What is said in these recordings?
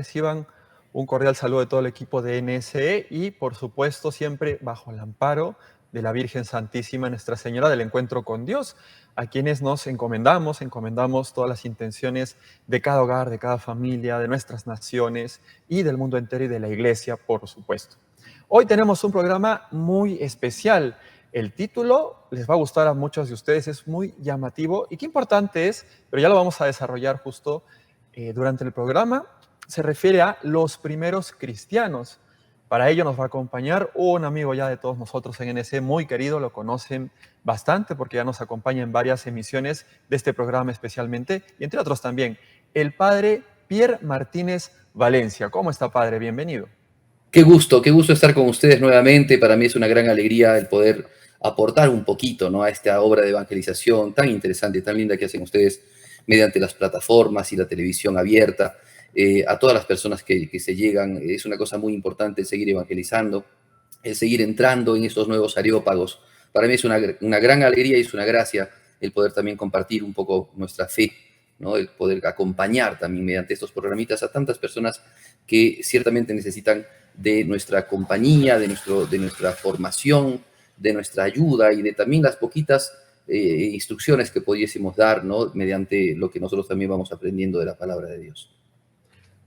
reciban un cordial saludo de todo el equipo de NSE y, por supuesto, siempre bajo el amparo de la Virgen Santísima, Nuestra Señora del Encuentro con Dios, a quienes nos encomendamos todas las intenciones de cada hogar, de cada familia, de nuestras naciones y del mundo entero y de la Iglesia, por supuesto. Hoy tenemos un programa muy especial. El título les va a gustar a muchos de ustedes, es muy llamativo y qué importante es, pero ya lo vamos a desarrollar justo durante el programa. Se refiere a los primeros cristianos. Para ello nos va a acompañar un amigo ya de todos nosotros en NSE, muy querido, lo conocen bastante porque ya nos acompaña en varias emisiones de este programa especialmente, y entre otros también, el padre Pierre Martínez Valencia. ¿Cómo está, padre? Bienvenido. Qué gusto estar con ustedes nuevamente. Para mí es una gran alegría el poder aportar un poquito, ¿no?, a esta obra de evangelización tan interesante, tan linda que hacen ustedes mediante las plataformas y la televisión abierta. A todas las personas que se llegan, es una cosa muy importante seguir evangelizando, seguir entrando en estos nuevos areópagos. Para mí es una gran alegría y es una gracia el poder también compartir un poco nuestra fe, ¿no?, el poder acompañar también mediante estos programitas a tantas personas que ciertamente necesitan de nuestra compañía, de nuestra formación, de nuestra ayuda y de también las poquitas instrucciones que pudiésemos dar, ¿no?, mediante lo que nosotros también vamos aprendiendo de la palabra de Dios.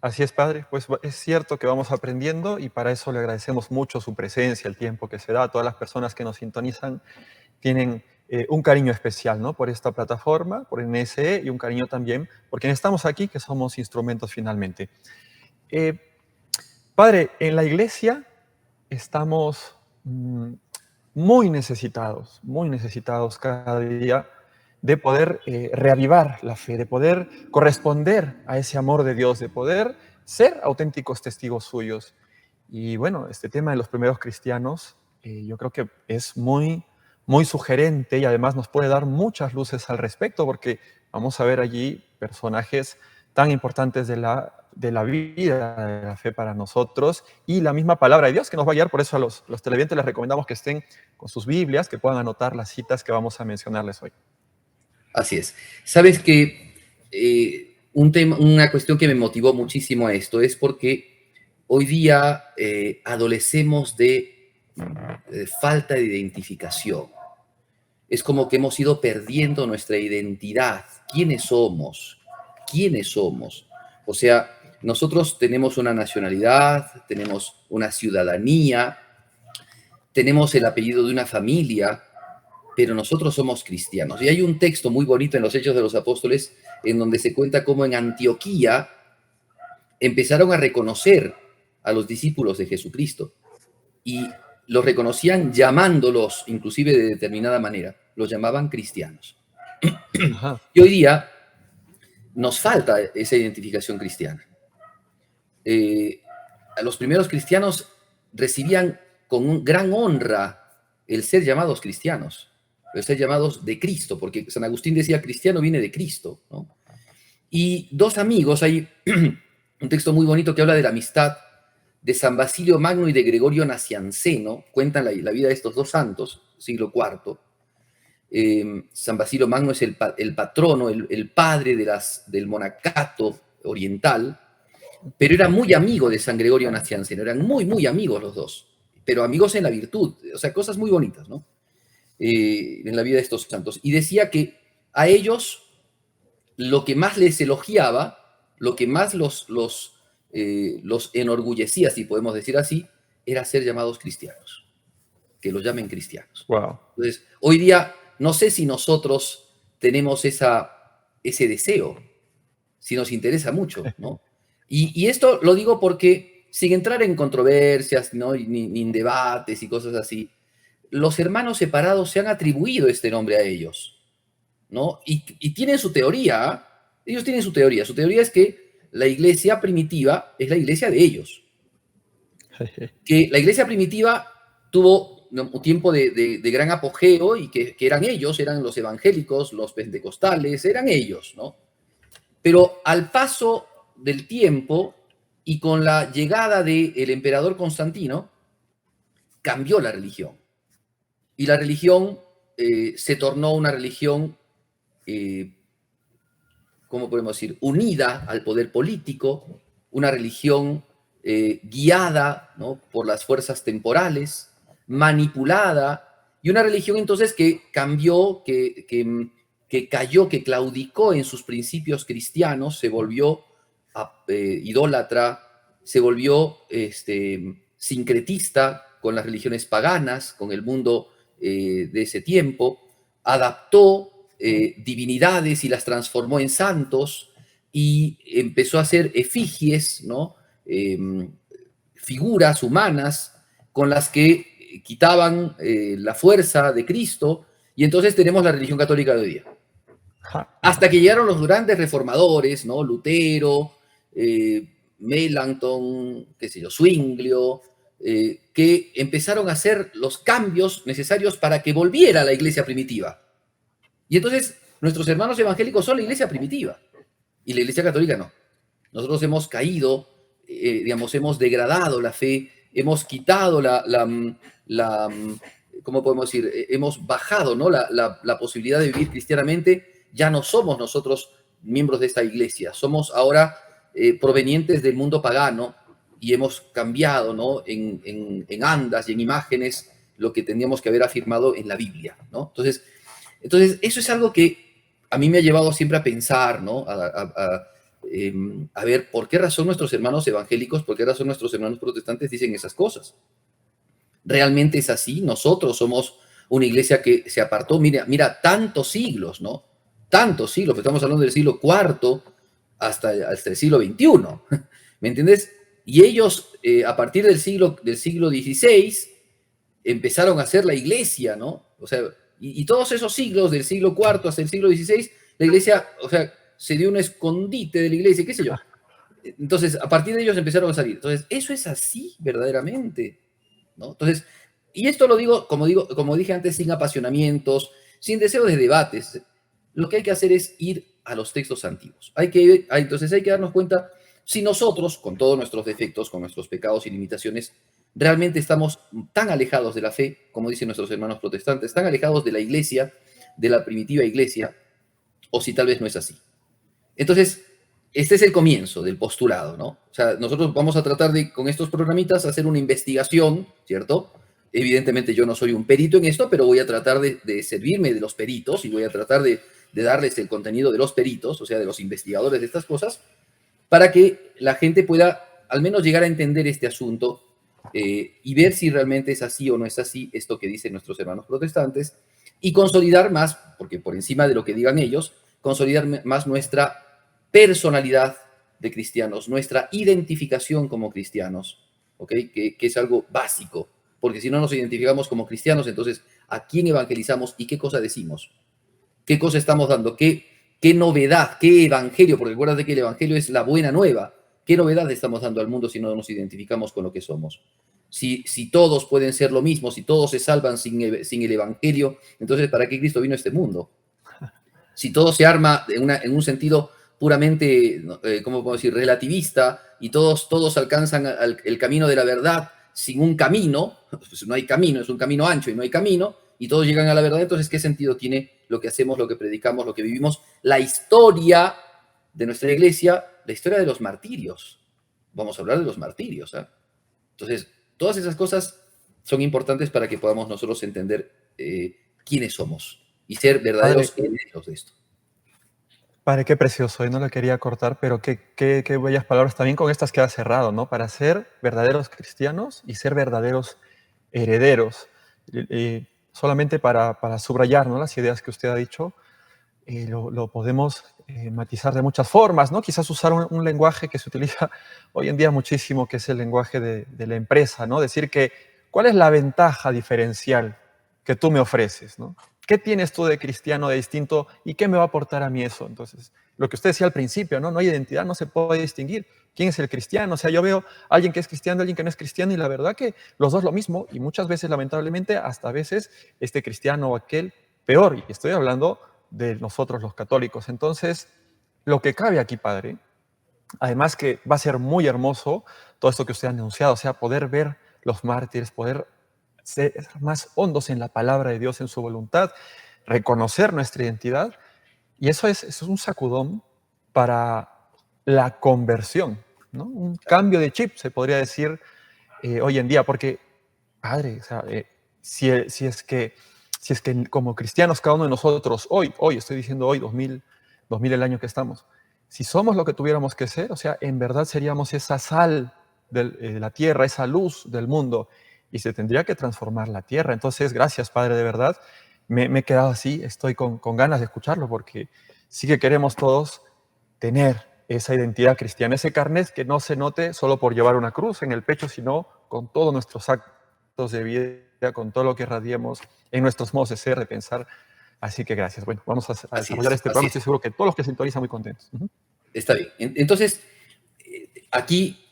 Así es, padre, pues es cierto que vamos aprendiendo y para eso le agradecemos mucho su presencia, el tiempo que se da. A todas las personas que nos sintonizan tienen un cariño especial, ¿no?, por esta plataforma, por NSE, y un cariño también por quienes estamos aquí, que somos instrumentos finalmente. Padre, en la iglesia estamos muy necesitados cada día de poder reavivar la fe, de poder corresponder a ese amor de Dios, de poder ser auténticos testigos suyos. Y bueno, este tema de los primeros cristianos, yo creo que es muy sugerente y además nos puede dar muchas luces al respecto, porque vamos a ver allí personajes tan importantes de la vida, de la fe para nosotros, y la misma palabra de Dios que nos va a guiar. Por eso a los televidentes les recomendamos que estén con sus Biblias, que puedan anotar las citas que vamos a mencionarles hoy. Así es. Sabes que una cuestión que me motivó muchísimo a esto es porque hoy día adolecemos de falta de identificación. Es como que hemos ido perdiendo nuestra identidad. ¿Quiénes somos? ¿Quiénes somos? O sea, nosotros tenemos una nacionalidad, tenemos una ciudadanía, tenemos el apellido de una familia, pero nosotros somos cristianos. Y hay un texto muy bonito en los Hechos de los Apóstoles en donde se cuenta cómo en Antioquía empezaron a reconocer a los discípulos de Jesucristo y los reconocían llamándolos, inclusive de determinada manera, los llamaban cristianos. Ajá. Y hoy día nos falta esa identificación cristiana. A los primeros cristianos recibían con gran honra el ser llamados cristianos, el ser llamados de Cristo, porque San Agustín decía cristiano viene de Cristo, ¿no? Y dos amigos, hay un texto muy bonito que habla de la amistad de San Basilio Magno y de Gregorio Nacianceno, cuentan la vida de estos dos santos, siglo IV. San Basilio Magno es el patrono, el padre del monacato oriental, pero era muy amigo de San Gregorio Nacianceno, eran muy amigos los dos, pero amigos en la virtud, o sea, cosas muy bonitas, ¿no?, en la vida de estos santos. Y decía que a ellos lo que más les elogiaba, lo que más los enorgullecía, si podemos decir así, era ser llamados cristianos, que los llamen cristianos. Wow. Entonces, hoy día, no sé si nosotros tenemos ese deseo, si nos interesa mucho, ¿no? Y esto lo digo porque, sin entrar en controversias, ¿no?, ni en debates y cosas así, los hermanos separados se han atribuido este nombre a ellos, ¿no? Y tienen su teoría, ellos tienen su teoría. Su teoría es que la iglesia primitiva es la iglesia de ellos. Que la iglesia primitiva tuvo un tiempo de gran apogeo y que eran ellos, eran los evangélicos, los pentecostales, eran ellos, ¿no? Pero al paso del tiempo y con la llegada del emperador Constantino, cambió la religión. Y la religión se tornó una religión, ¿cómo podemos decir?, unida al poder político, una religión guiada, ¿no?, por las fuerzas temporales, manipulada, y una religión entonces que cambió, que cayó, que claudicó en sus principios cristianos, se volvió idólatra, se volvió sincretista con las religiones paganas, con el mundo de ese tiempo, adaptó divinidades y las transformó en santos y empezó a hacer efigies, ¿no?, figuras humanas con las que quitaban la fuerza de Cristo, y entonces tenemos la religión católica de hoy día. Hasta que llegaron los grandes reformadores, ¿no? Lutero, Melanchthon, qué sé yo, Zwinglio, que empezaron a hacer los cambios necesarios para que volviera la iglesia primitiva. Y entonces nuestros hermanos evangélicos son la iglesia primitiva y la iglesia católica no. Nosotros hemos caído, digamos, hemos degradado la fe, hemos quitado ¿cómo podemos decir? Hemos bajado, ¿no?, la posibilidad de vivir cristianamente. Ya no somos nosotros miembros de esta iglesia, somos ahora provenientes del mundo pagano y hemos cambiado, ¿no?, en andas y en imágenes lo que teníamos que haber afirmado en la Biblia, ¿no? Entonces eso es algo que a mí me ha llevado siempre a pensar, ¿no?, a ver por qué razón nuestros hermanos evangélicos, por qué razón nuestros hermanos protestantes dicen esas cosas. ¿Realmente es así? Nosotros somos una iglesia que se apartó, mira, tantos siglos, ¿no? Tantos siglos, estamos hablando del siglo IV hasta el siglo XXI, ¿me entiendes? Y ellos, a partir del siglo XVI, empezaron a hacer la iglesia, ¿no? O sea, y todos esos siglos, del siglo IV hasta el siglo XVI, la iglesia, o sea, se dio un escondite de la iglesia, qué sé yo. Entonces, a partir de ellos empezaron a salir. Entonces, ¿eso es así verdaderamente? ¿No? Entonces, y esto lo digo, como dije antes, sin apasionamientos, sin deseo de debates. Lo que hay que hacer es ir a los textos antiguos. Entonces hay que darnos cuenta si nosotros, con todos nuestros defectos, con nuestros pecados y limitaciones, realmente estamos tan alejados de la fe, como dicen nuestros hermanos protestantes, tan alejados de la iglesia, de la primitiva iglesia, o si tal vez no es así. Entonces, este es el comienzo del postulado, ¿no? O sea, nosotros vamos a tratar de, con estos programitas, hacer una investigación, ¿cierto? Evidentemente yo no soy un perito en esto, pero voy a tratar de servirme de los peritos y voy a tratar de darles el contenido de los peritos, o sea, de los investigadores de estas cosas, para que la gente pueda al menos llegar a entender este asunto y ver si realmente es así o no es así esto que dicen nuestros hermanos protestantes, y consolidar más, porque por encima de lo que digan ellos, consolidar más nuestra personalidad de cristianos, nuestra identificación como cristianos, ¿ok? Que es algo básico, porque si no nos identificamos como cristianos, entonces, ¿a quién evangelizamos y qué cosa decimos? ¿Qué cosa estamos dando? ¿Qué novedad? ¿Qué evangelio? Porque acuérdate que el evangelio es la buena nueva. ¿Qué novedad estamos dando al mundo si no nos identificamos con lo que somos? Si todos pueden ser lo mismo, si todos se salvan sin el evangelio, entonces ¿para qué Cristo vino a este mundo? Si todo se arma en un sentido puramente, ¿cómo puedo decir?, relativista, y todos alcanzan el camino de la verdad sin un camino, pues no hay camino, es un camino ancho y no hay camino, y todos llegan a la verdad, entonces ¿qué sentido tiene lo que hacemos, lo que predicamos, lo que vivimos? La historia de nuestra iglesia, la historia de los martirios. Vamos a hablar de los martirios, ¿eh? Entonces, todas esas cosas son importantes para que podamos nosotros entender quiénes somos y ser verdaderos herederos de esto. Padre, qué precioso, y no lo quería cortar, pero qué bellas palabras también con estas que ha cerrado, ¿no? Para ser verdaderos cristianos y ser verdaderos herederos. Solamente para subrayar, ¿no?, las ideas que usted ha dicho, lo podemos matizar de muchas formas, ¿no? Quizás usar un lenguaje que se utiliza hoy en día muchísimo, que es el lenguaje de la empresa, ¿no? Decir que, ¿cuál es la ventaja diferencial que tú me ofreces, ¿no? ¿Qué tienes tú de cristiano de distinto y qué me va a aportar a mí eso? Entonces, lo que usted decía al principio, ¿no? No hay identidad, no se puede distinguir quién es el cristiano. O sea, yo veo a alguien que es cristiano, a alguien que no es cristiano, y la verdad que los dos lo mismo, y muchas veces, lamentablemente, hasta a veces este cristiano o aquel peor, y estoy hablando de nosotros los católicos. Entonces, lo que cabe aquí, Padre, además que va a ser muy hermoso todo esto que usted ha anunciado, o sea, poder ver los mártires, poder ser más hondos en la palabra de Dios, en su voluntad, reconocer nuestra identidad, y eso es un sacudón para la conversión ¿no? Un cambio de chip, se podría decir, hoy en día, porque, padre, o sea, si es que como cristianos, cada uno de nosotros, hoy, estoy diciendo hoy, 2000 el año que estamos, si somos lo que tuviéramos que ser, o sea, en verdad seríamos esa sal de la tierra, esa luz del mundo, y se tendría que transformar la tierra. Entonces, gracias, Padre, de verdad. Me he quedado así, estoy con ganas de escucharlo, porque sí que queremos todos tener esa identidad cristiana, ese carnet que no se note solo por llevar una cruz en el pecho, sino con todos nuestros actos de vida, con todo lo que radiemos en nuestros modos de ser, de pensar. Así que gracias. Bueno, vamos a Así desarrollar es, este así programa. Estoy es. seguro que todos los que sintonizan muy contentos. Está bien. Entonces, aquí,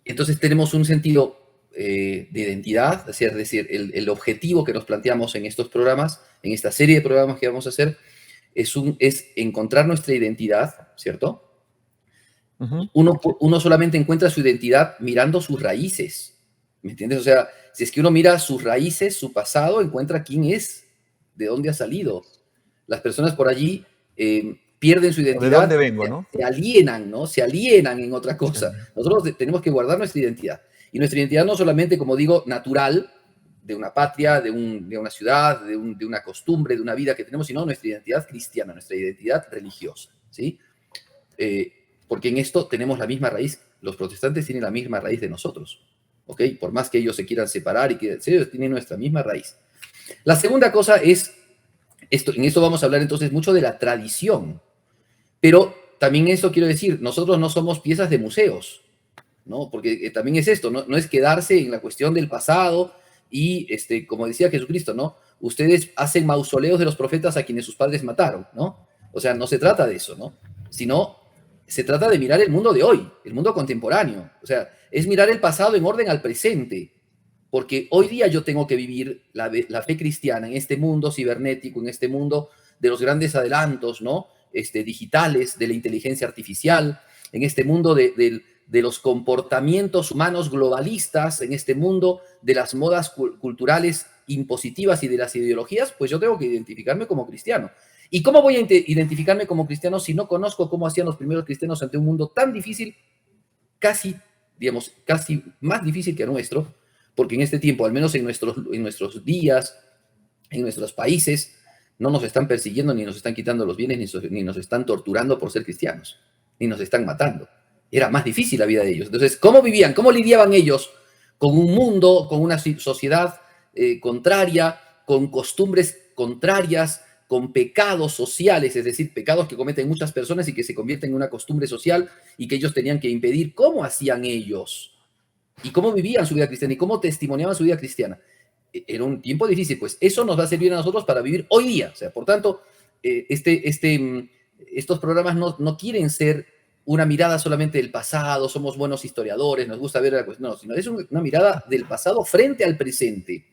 entonces tenemos un sentido de identidad, es decir, el objetivo que nos planteamos en estos programas, en esta serie de programas que vamos a hacer, es encontrar nuestra identidad, ¿cierto? Ujú. Sí. Uno solamente encuentra su identidad mirando sus raíces, ¿me entiendes? O sea, si es que uno mira sus raíces, su pasado, encuentra quién es, de dónde ha salido. Las personas por allí pierden su ¿De identidad, dónde vengo, no? se alienan, ¿no? Se alienan en otra Sí. cosa. Nosotros tenemos que guardar nuestra identidad. Y nuestra identidad no solamente, como digo, natural, de una patria, de una ciudad, de una costumbre, de una vida que tenemos, sino nuestra identidad cristiana, nuestra identidad religiosa, ¿sí? Porque en esto tenemos la misma raíz. Los protestantes tienen la misma raíz de nosotros, ¿ok? Por más que ellos se quieran separar y que ellos tienen nuestra misma raíz. La segunda cosa es, en esto vamos a hablar entonces mucho de la tradición, pero también eso quiero decir, nosotros no somos piezas de museos, ¿no? Porque también es esto, no es quedarse en la cuestión del pasado y, como decía Jesucristo, ¿no? Ustedes hacen mausoleos de los profetas a quienes sus padres mataron, ¿no? O sea, no se trata de eso, ¿no? Sino se trata de mirar el mundo de hoy, el mundo contemporáneo. O sea, es mirar el pasado en orden al presente. Porque hoy día yo tengo que vivir la fe cristiana en este mundo cibernético, en este mundo de los grandes adelantos, ¿no? Digitales, de la inteligencia artificial, en este mundo de los comportamientos humanos globalistas, en este mundo de las modas culturales impositivas y de las ideologías, pues yo tengo que identificarme como cristiano. ¿Y cómo voy a identificarme como cristiano si no conozco cómo hacían los primeros cristianos ante un mundo tan difícil, casi, digamos, casi más difícil que el nuestro? Porque en este tiempo, al menos en nuestros días, en nuestros países, no nos están persiguiendo, ni nos están quitando los bienes, ni nos están torturando por ser cristianos, ni nos están matando. Era más difícil la vida de ellos. Entonces, ¿cómo vivían? ¿Cómo lidiaban ellos con un mundo, con una sociedad contraria, con costumbres contrarias, con pecados sociales, es decir, pecados que cometen muchas personas y que se convierten en una costumbre social y que ellos tenían que impedir? ¿Cómo hacían ellos? ¿Y cómo vivían su vida cristiana? ¿Y cómo testimoniaban su vida cristiana? Era un tiempo difícil, pues eso nos va a servir a nosotros para vivir hoy día. O sea, por tanto, estos programas no quieren ser una mirada solamente del pasado, somos buenos historiadores, nos gusta ver la cuestión, no, sino es una mirada del pasado frente al presente,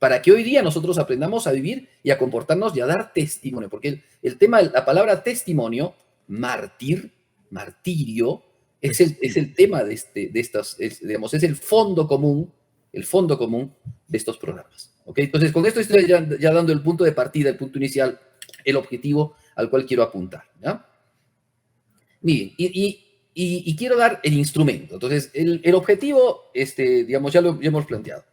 para que hoy día nosotros aprendamos a vivir y a comportarnos y a dar testimonio, porque el tema, la palabra testimonio, martirio, es el tema de estas, digamos, es el fondo común de estos programas. ¿Okay? Entonces, con esto estoy ya dando el punto de partida, el punto inicial, el objetivo al cual quiero apuntar. ¿Ya? Miren, y quiero dar el instrumento. Entonces, el objetivo, digamos, ya lo hemos planteado.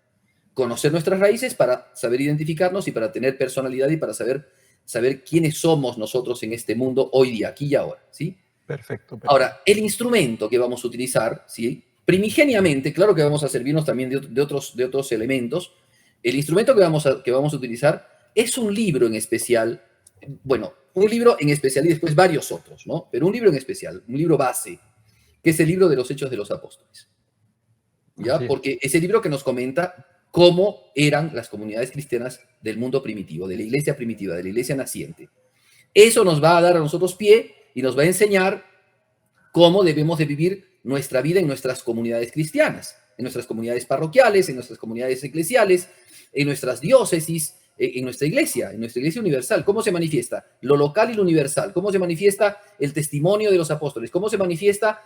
Conocer nuestras raíces para saber identificarnos y para tener personalidad y para saber quiénes somos nosotros en este mundo hoy día, aquí y ahora, ¿sí? Perfecto. Ahora, el instrumento que vamos a utilizar, ¿sí? Primigeniamente, claro que vamos a servirnos también de otros elementos. El instrumento que vamos a utilizar es un libro en especial, bueno, un libro en especial y después varios otros, ¿no? Pero un libro en especial, un libro base, que es el libro de los Hechos de los Apóstoles. ¿Ya? Porque es el libro que nos comenta cómo eran las comunidades cristianas del mundo primitivo, de la iglesia primitiva, de la iglesia naciente. Eso nos va a dar a nosotros pie y nos va a enseñar cómo debemos de vivir nuestra vida en nuestras comunidades cristianas, en nuestras comunidades parroquiales, en nuestras comunidades eclesiales, en nuestras diócesis, en nuestra iglesia universal. ¿Cómo se manifiesta lo local y lo universal? ¿Cómo se manifiesta el testimonio de los apóstoles? ¿Cómo se manifiesta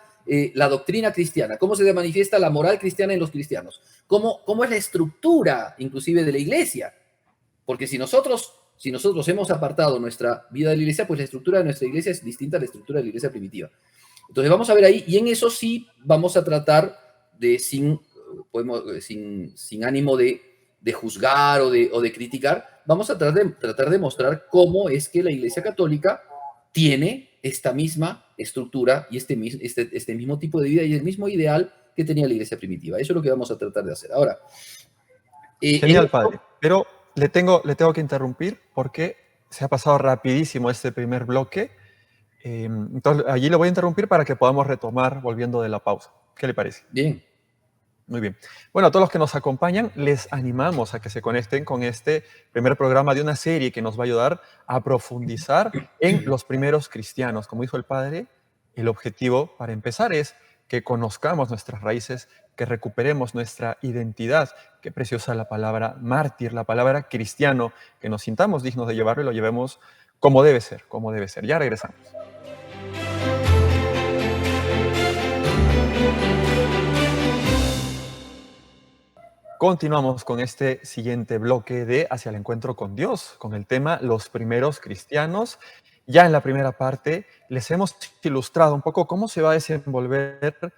la doctrina cristiana? ¿Cómo se manifiesta la moral cristiana en los cristianos? ¿Cómo es la estructura inclusive de la iglesia? Porque si nosotros hemos apartado nuestra vida de la iglesia, pues la estructura de nuestra iglesia es distinta a la estructura de la iglesia primitiva. Entonces vamos a ver ahí, y en eso sí vamos a tratar de, sin ánimo de juzgar o de criticar, vamos a tratar de mostrar cómo es que la Iglesia Católica tiene esta misma estructura y este mismo tipo de vida y el mismo ideal que tenía la Iglesia primitiva. Eso es lo que vamos a tratar de hacer. Ahora, Genial, padre. Pero le tengo que interrumpir porque se ha pasado rapidísimo este primer bloque. Entonces, allí lo voy a interrumpir para que podamos retomar volviendo de la pausa. ¿Qué le parece? Bien. Muy bien. Bueno, a todos los que nos acompañan, les animamos a que se conecten con este primer programa de una serie que nos va a ayudar a profundizar en los primeros cristianos. Como dijo el padre, el objetivo para empezar es que conozcamos nuestras raíces, que recuperemos nuestra identidad. Qué preciosa la palabra mártir, la palabra cristiano, que nos sintamos dignos de llevarlo y lo llevemos como debe ser, como debe ser. Ya regresamos. Continuamos con este siguiente bloque de Hacia el Encuentro con Dios, con el tema Los primeros cristianos. Ya en la primera parte les hemos ilustrado un poco cómo se va a desenvolver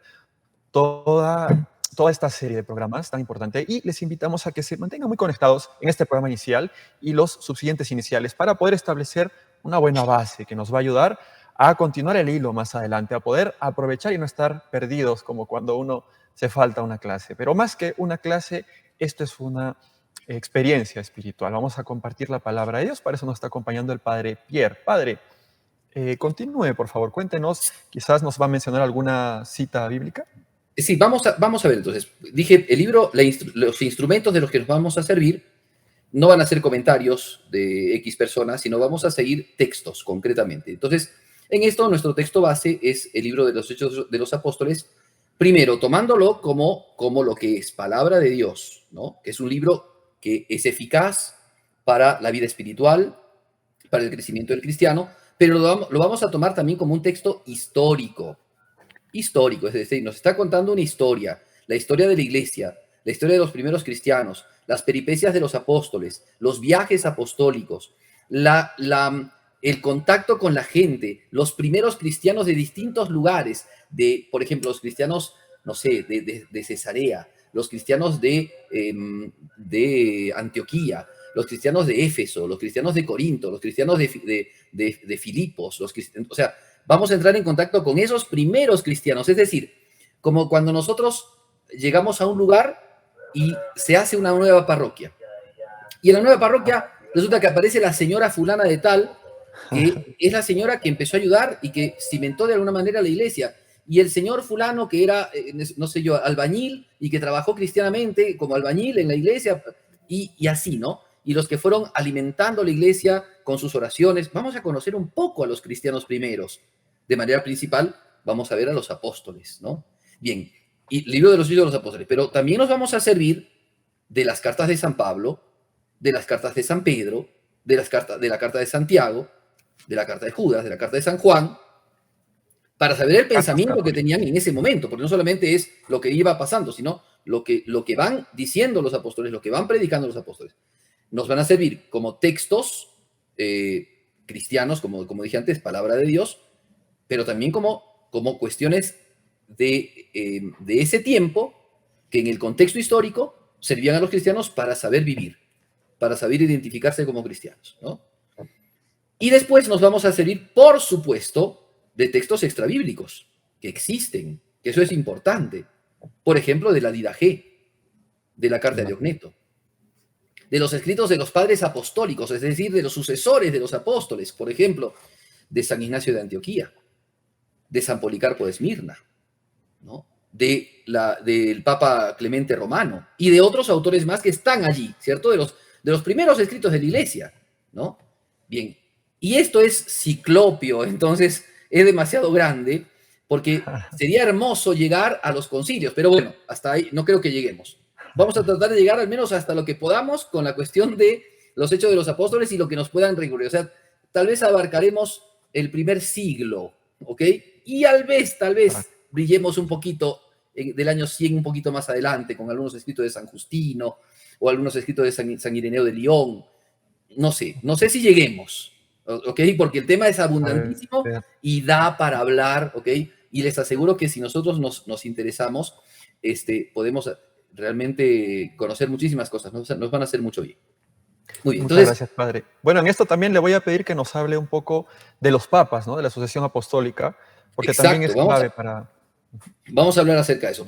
toda esta serie de programas tan importante y les invitamos a que se mantengan muy conectados en este programa inicial y los subsiguientes iniciales para poder establecer una buena base que nos va a ayudar a continuar el hilo más adelante, a poder aprovechar y no estar perdidos como cuando uno se falta una clase. Pero más que una clase, esto es una experiencia espiritual. Vamos a compartir la palabra de Dios, para eso nos está acompañando el padre Pierre. Padre, continúe, por favor, cuéntenos, quizás nos va a mencionar alguna cita bíblica. Sí, vamos a ver entonces. Dije, el libro, los instrumentos de los que nos vamos a servir no van a ser comentarios de X personas, sino vamos a seguir textos concretamente. Entonces, en esto, nuestro texto base es el libro de los Hechos de los Apóstoles, primero tomándolo como lo que es palabra de Dios, ¿no? Que es un libro que es eficaz para la vida espiritual, para el crecimiento del cristiano, pero lo vamos a tomar también como un texto histórico, es decir, nos está contando una historia, la historia de la iglesia, la historia de los primeros cristianos, las peripecias de los apóstoles, los viajes apostólicos, el contacto con la gente, los primeros cristianos de distintos lugares, por ejemplo, los cristianos, no sé, de Cesarea, los cristianos de Antioquía, los cristianos de Éfeso, los cristianos de Corinto, los cristianos de Filipos, o sea, vamos a entrar en contacto con esos primeros cristianos, es decir, como cuando nosotros llegamos a un lugar y se hace una nueva parroquia. Y en la nueva parroquia resulta que aparece la señora fulana de tal, que es la señora que empezó a ayudar y que cimentó de alguna manera la iglesia. Y el señor fulano que era, no sé yo, albañil y que trabajó cristianamente como albañil en la iglesia y así, ¿no? Y los que fueron alimentando la iglesia con sus oraciones. Vamos a conocer un poco a los cristianos primeros. De manera principal, vamos a ver a los apóstoles, ¿no? Bien, y libro de los Hechos de los Apóstoles, pero también nos vamos a servir de las cartas de San Pablo, de las cartas de San Pedro, de la carta de Santiago, de la carta de Judas, de la carta de San Juan, para saber el pensamiento que tenían en ese momento, porque no solamente es lo que iba pasando, sino lo que van diciendo los apóstoles, lo que van predicando los apóstoles. Nos van a servir como textos cristianos, como dije antes, palabra de Dios, pero también como cuestiones de ese tiempo que en el contexto histórico servían a los cristianos para saber vivir, para saber identificarse como cristianos, ¿no? Y después nos vamos a servir, por supuesto, de textos extrabíblicos que existen, que eso es importante. Por ejemplo, de la Didaché, de la Carta de Diogneto, de los escritos de los padres apostólicos, es decir, de los sucesores de los apóstoles, por ejemplo, de San Ignacio de Antioquía, de San Policarpo de Esmirna, ¿no? Del Papa Clemente Romano y de otros autores más que están allí, ¿cierto? De los primeros escritos de la Iglesia, ¿no? Bien, y esto es ciclopio, entonces es demasiado grande porque sería hermoso llegar a los concilios, pero bueno, hasta ahí no creo que lleguemos. Vamos a tratar de llegar al menos hasta lo que podamos con la cuestión de los Hechos de los Apóstoles y lo que nos puedan recurrir. O sea, tal vez abarcaremos el primer siglo, ¿ok? Y tal vez brillemos un poquito del año 100 un poquito más adelante con algunos escritos de San Justino o algunos escritos de San Ireneo de León. No sé si lleguemos, ¿ok? Porque el tema es abundantísimo y da para hablar, ¿ok? y les aseguro que si nosotros nos interesamos, podemos realmente conocer muchísimas cosas, nos van a hacer mucho bien. Muy bien, Muchas entonces, gracias, padre. Bueno, en esto también le voy a pedir que nos hable un poco de los papas, ¿no? De la sucesión apostólica, porque también exacto, es clave para... vamos a hablar acerca de eso.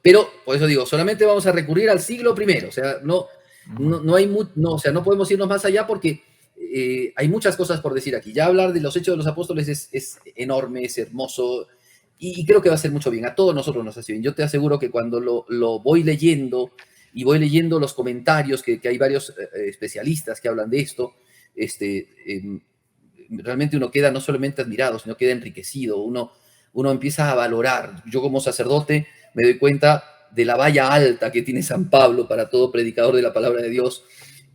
Pero por eso digo, solamente vamos a recurrir al siglo I. O sea, o sea, no podemos irnos más allá porque hay muchas cosas por decir aquí. Ya hablar de los Hechos de los Apóstoles es enorme, es hermoso y creo que va a hacer mucho bien. A todos nosotros nos hace bien. Yo te aseguro que cuando lo voy leyendo y voy leyendo los comentarios, que hay varios especialistas que hablan de esto, realmente uno queda no solamente admirado, sino queda enriquecido. Uno empieza a valorar. Yo como sacerdote me doy cuenta de la valla alta que tiene San Pablo para todo predicador de la palabra de Dios,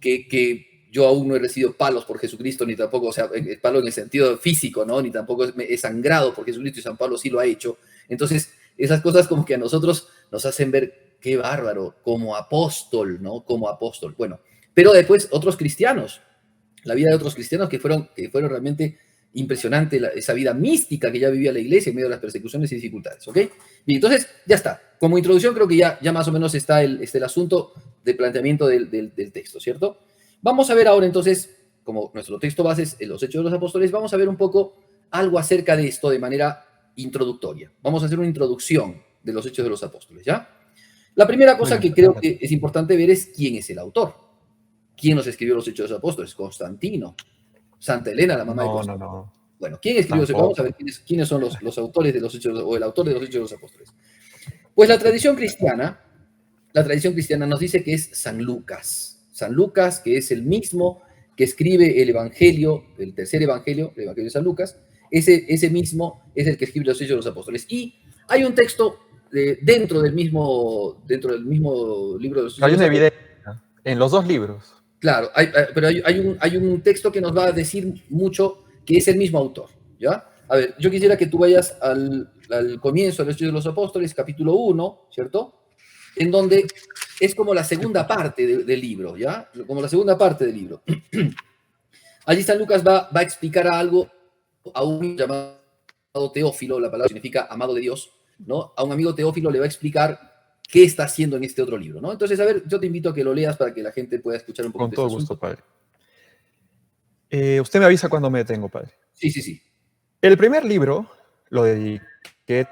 que yo aún no he recibido palos por Jesucristo, ni tampoco, o sea, palo en el sentido físico, ¿no? Ni tampoco he sangrado por Jesucristo y San Pablo sí lo ha hecho. Entonces, esas cosas como que a nosotros nos hacen ver qué bárbaro, como apóstol, ¿no? Como apóstol. Bueno, pero después otros cristianos, la vida de otros cristianos que fueron realmente impresionante, esa vida mística que ya vivía la iglesia en medio de las persecuciones y dificultades, ¿ok? Bien, entonces, ya está. Como introducción creo que ya más o menos está el asunto de planteamiento del texto, ¿cierto? Vamos a ver ahora entonces, como nuestro texto base es los Hechos de los Apóstoles, vamos a ver un poco algo acerca de esto de manera introductoria. Vamos a hacer una introducción de los Hechos de los Apóstoles, ¿ya? La primera cosa que creo que es importante ver es quién es el autor. ¿Quién nos escribió los Hechos de los Apóstoles? Constantino. Santa Elena, la mamá de Constantino. No. Bueno, ¿quién escribió? Vamos a ver quiénes son los autores de los Hechos, o el autor de los Hechos de los Apóstoles. Pues la tradición cristiana nos dice que es San Lucas. San Lucas, que es el mismo que escribe el Evangelio, el tercer Evangelio, el Evangelio de San Lucas, ese mismo es el que escribe los Hechos de los Apóstoles. Y hay un texto dentro del mismo libro de los Hechos Hay de los una Apóstoles. evidencia en los dos libros. Claro, pero hay un texto que nos va a decir mucho que es el mismo autor, ¿ya? A ver, yo quisiera que tú vayas al comienzo de los Hechos de los Apóstoles, capítulo 1, ¿cierto? En donde es como la segunda parte del libro, ¿ya? Como la segunda parte del libro. Allí San Lucas va a explicar algo a un llamado Teófilo, la palabra significa amado de Dios, ¿no? A un amigo Teófilo le va a explicar qué está haciendo en este otro libro, ¿no? Entonces, a ver, yo te invito a que lo leas para que la gente pueda escuchar un poquito Con todo este gusto, asunto. padre. Usted me avisa cuando me detengo, padre. Sí. El primer libro lo dediqué,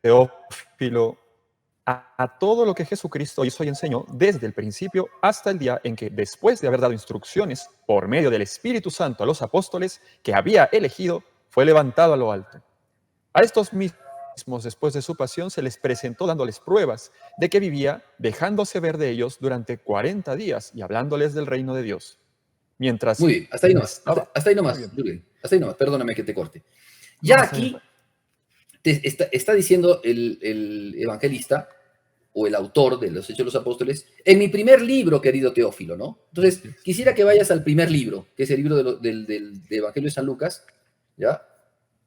Teófilo, a todo lo que Jesucristo hizo y enseñó desde el principio hasta el día en que, después de haber dado instrucciones por medio del Espíritu Santo a los apóstoles que había elegido, fue levantado a lo alto. A estos mismos, después de su pasión, se les presentó dándoles pruebas de que vivía, dejándose ver de ellos durante 40 días y hablándoles del reino de Dios. Mientras Muy bien, hasta ahí nomás, estaba... hasta ahí Muy nomás, bien. Julián, hasta ahí nomás, perdóname que te corte. No, Ya está bien, aquí padre. está diciendo el evangelista o el autor de los Hechos de los Apóstoles, en mi primer libro, querido Teófilo, ¿no? Entonces, quisiera que vayas al primer libro, que es el libro del Evangelio de San Lucas, ¿ya?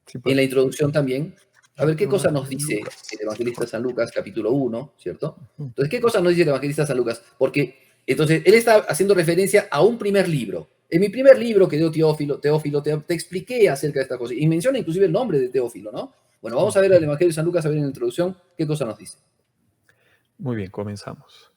Sí, En la padre. introducción también, a ver qué cosa nos dice Lucas. el evangelista San Lucas, capítulo 1, ¿cierto? Entonces, ¿qué cosa nos dice el evangelista San Lucas? Porque, entonces, él está haciendo referencia a un primer libro. En mi primer libro, que dio Teófilo, te expliqué acerca de esta cosa, y menciona inclusive el nombre de Teófilo, ¿no? Bueno, vamos a ver el evangelio de San Lucas, a ver en la introducción qué cosa nos dice. Muy bien, comenzamos.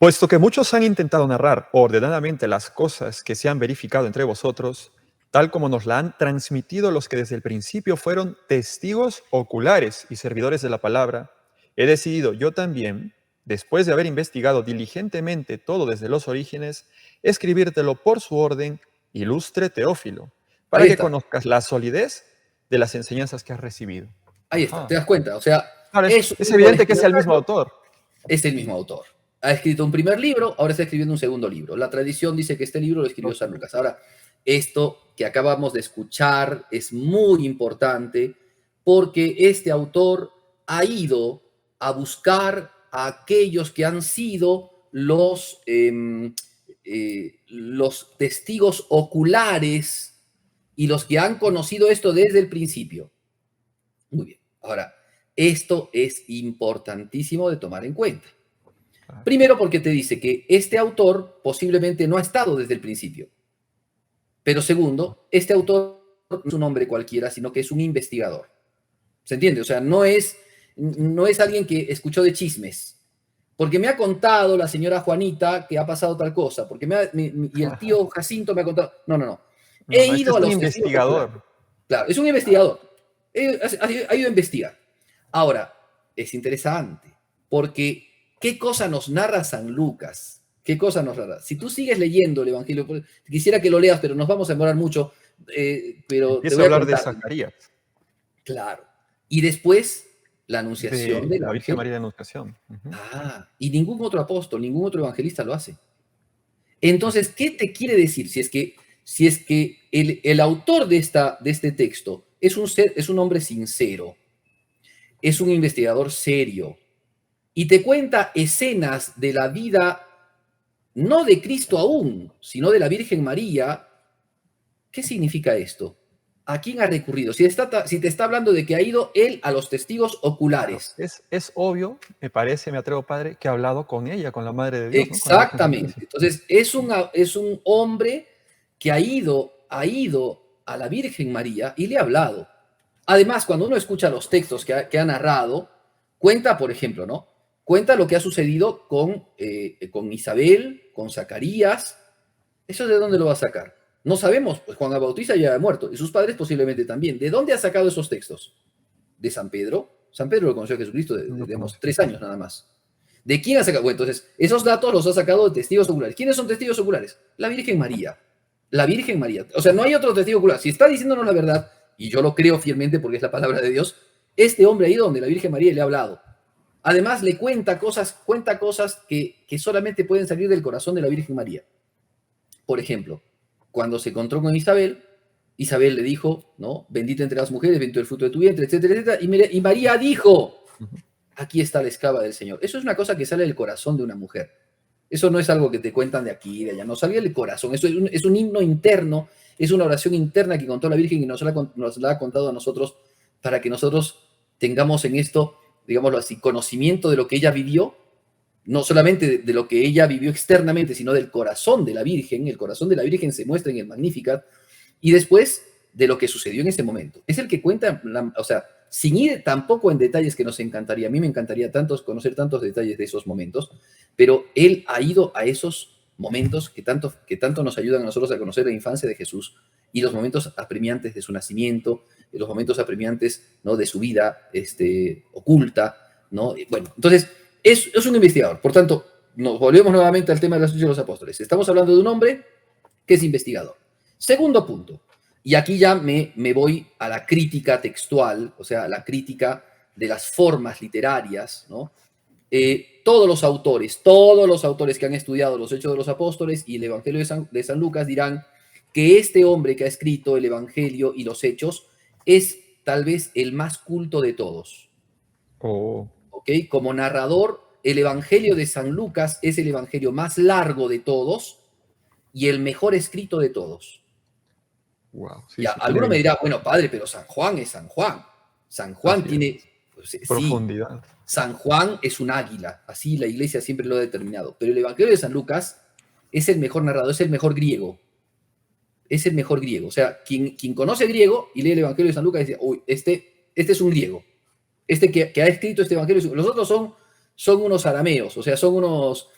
Puesto que muchos han intentado narrar ordenadamente las cosas que se han verificado entre vosotros, tal como nos la han transmitido los que desde el principio fueron testigos oculares y servidores de la palabra, he decidido yo también, después de haber investigado diligentemente todo desde los orígenes, escribírtelo por su orden, ilustre Teófilo, para Ahí que está, conozcas la solidez de las enseñanzas que has recibido. ahí está, Ajá. ¿te das cuenta? O sea, Claro, es un es grupo de evidente que es el mismo escritores, autor. es el mismo autor. Ha escrito un primer libro, ahora está escribiendo un segundo libro. La tradición dice que este libro lo escribió San Lucas. Ahora, esto que acabamos de escuchar es muy importante porque este autor ha ido a buscar a aquellos que han sido los testigos oculares y los que han conocido esto desde el principio. Muy bien. Ahora, esto es importantísimo de tomar en cuenta. Primero porque te dice que este autor posiblemente no ha estado desde el principio. Pero segundo, este autor no es un hombre cualquiera, sino que es un investigador. ¿Se entiende? O sea, no es alguien que escuchó de chismes. Porque me ha contado la señora Juanita que ha pasado tal cosa, porque y el tío Jacinto me ha contado. No, no, no. No, He no, este ido es a un los testigos oculares. investigador. Claro, es un investigador. Ha ido a investigar. Ahora, es interesante, porque ¿qué cosa nos narra San Lucas? ¿Qué cosa nos narra? Si tú sigues leyendo el Evangelio, quisiera que lo leas, pero nos vamos a demorar mucho, pero te Empieza a voy a hablar de contar. Zacarías, Claro. Y después, la anunciación de del la Virgen ángel. María de Anunciación. Ujú. Y ningún otro apóstol, ningún otro evangelista lo hace. Entonces, ¿qué te quiere decir? Si es que el autor de este texto es un hombre sincero, es un investigador serio, y te cuenta escenas de la vida, no de Cristo aún, sino de la Virgen María, ¿qué significa esto? ¿A quién ha recurrido? Si te está hablando de que ha ido él a los testigos Claro, oculares. es obvio, me parece, me atrevo, padre, que ha hablado con ella, con la Madre de Dios, ¿no? Con la Virgen Exactamente. Santísima. Entonces, es un hombre que ha ido a la Virgen María y le ha hablado. Además, cuando uno escucha los textos que ha narrado, cuenta, por ejemplo, ¿no? Cuenta lo que ha sucedido con Isabel, con Zacarías. ¿Eso de dónde lo va a sacar? No sabemos, pues Juan el Bautista ya ha muerto y sus padres posiblemente también. ¿De dónde ha sacado esos textos? ¿De San Pedro? San Pedro lo conoció a Jesucristo No lo digamos, conoce. 3 años nada más. ¿De quién ha sacado? Bueno, entonces, esos datos los ha sacado de testigos oculares. ¿Quiénes son testigos oculares? La Virgen María. La Virgen María. O sea, no hay otro testigo ocular. Si está diciéndonos la verdad, y yo lo creo fielmente porque es la palabra de Dios, este hombre ha ido donde la Virgen María le ha hablado. Además, le cuenta cosas que solamente pueden salir del corazón de la Virgen María. Por ejemplo, cuando se encontró con Isabel, Isabel le dijo, ¿no? Bendita entre las mujeres, bendito el fruto de tu vientre, etcétera, etcétera. Y María dijo, Ujú. aquí está la esclava del Señor. Eso es una cosa que sale del corazón de una mujer. Eso no es algo que te cuentan de aquí y de allá, no, sale del corazón. Eso es un himno interno, es una oración interna que contó la Virgen y nos la ha contado a nosotros para que nosotros tengamos en esto, digámoslo así, conocimiento de lo que ella vivió, no solamente de lo que ella vivió externamente, sino del corazón de la Virgen. El corazón de la Virgen se muestra en el Magnificat, y después de lo que sucedió en ese momento. Es el que cuenta, o sea, sin ir tampoco en detalles que nos encantaría. A mí me encantaría conocer tantos detalles de esos momentos, pero él ha ido a esos momentos que tanto nos ayudan a nosotros a conocer la infancia de Jesús y los momentos apremiantes de su nacimiento, los momentos apremiantes, ¿no?, de su vida oculta, ¿no? Bueno, entonces es un investigador. Por tanto, nos volvemos nuevamente al tema de la Asunción de los Apóstoles. Estamos hablando de un hombre que es investigador. Segundo punto, y aquí ya me voy a la crítica textual, o sea, la crítica de las formas literarias, ¿no? Todos los autores que han estudiado los Hechos de los Apóstoles y el Evangelio de San Lucas dirán que este hombre que ha escrito el Evangelio y los Hechos es tal vez el más culto de todos. Oh, ¿Ok? Como narrador, el Evangelio de San Lucas es el Evangelio más largo de todos y el mejor escrito de todos. wow. Sí, Ya, sí, tiene alguno me dirá, bueno, padre, pero San Juan es San Juan. San Juan así es. tiene, pues, sí, Profundidad. San Juan es un águila, así la iglesia siempre lo ha determinado. Pero el Evangelio de San Lucas es el mejor narrado, es el mejor griego. Es el mejor griego. O sea, quien conoce griego y lee el Evangelio de San Lucas dice, uy, este es un griego. Este que ha escrito este Evangelio. Los otros son unos arameos, o sea, son unos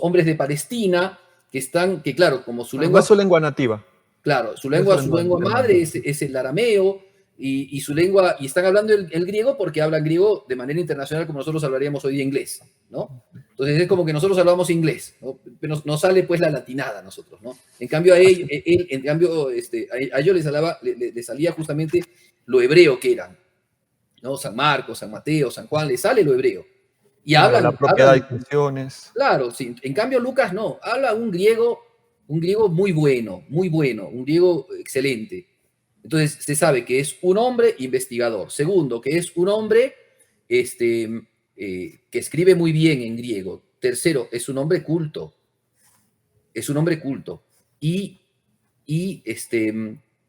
hombres de Palestina que claro, como su No es lengua. su lengua nativa. Claro, su No es su lengua madre nativa. es el arameo y su lengua, y están hablando el griego porque hablan griego de manera internacional como nosotros hablaríamos hoy día inglés, ¿no? Entonces es como que nosotros hablamos inglés, ¿no? Pero nos sale pues la latinada a nosotros, ¿no? En cambio a Así a ellos les salía justamente lo hebreo que eran, ¿no? San Marcos, San Mateo, San Juan, les sale lo hebreo. Y claro, la propiedad de hablan. funciones. Claro, sí. En cambio, Lucas no, habla un griego muy bueno, un griego excelente. Entonces, se sabe que es un hombre investigador. Segundo, que es un hombre que escribe muy bien en griego. Tercero, es un hombre culto. Es un hombre culto. Y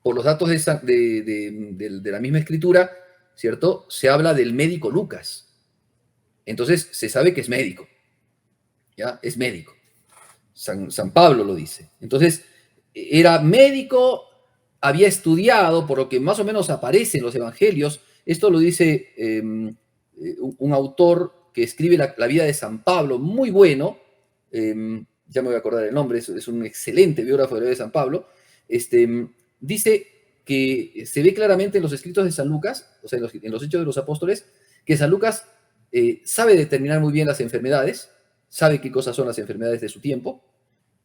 por los datos de la misma escritura, ¿cierto? Se habla del médico Lucas. Entonces, se sabe que es médico. ¿Ya? Es médico. San Pablo lo dice. Entonces, era médico había estudiado, por lo que más o menos aparece en los evangelios, esto lo dice un autor que escribe la vida de San Pablo, muy bueno, ya me voy a acordar el nombre, es un excelente biógrafo de la vida de San Pablo, dice que se ve claramente en los escritos de San Lucas, o sea, en los Hechos de los Apóstoles, que San Lucas sabe determinar muy bien las enfermedades, sabe qué cosas son las enfermedades de su tiempo,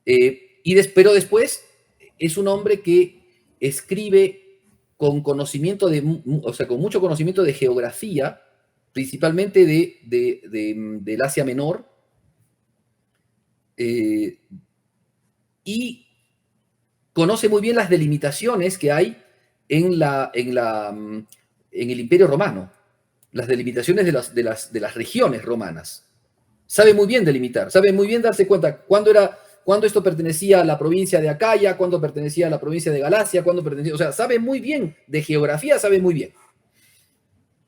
pero después es un hombre que escribe con conocimiento o sea, con mucho conocimiento de geografía, principalmente del Asia Menor, y conoce muy bien las delimitaciones que hay en el Imperio Romano, las delimitaciones de las regiones romanas. Sabe muy bien delimitar, sabe muy bien darse cuenta cuándo esto pertenecía a la provincia de Acaya, cuándo pertenecía a la provincia de Galacia, cuándo pertenecía, o sea, sabe muy bien de geografía, sabe muy bien,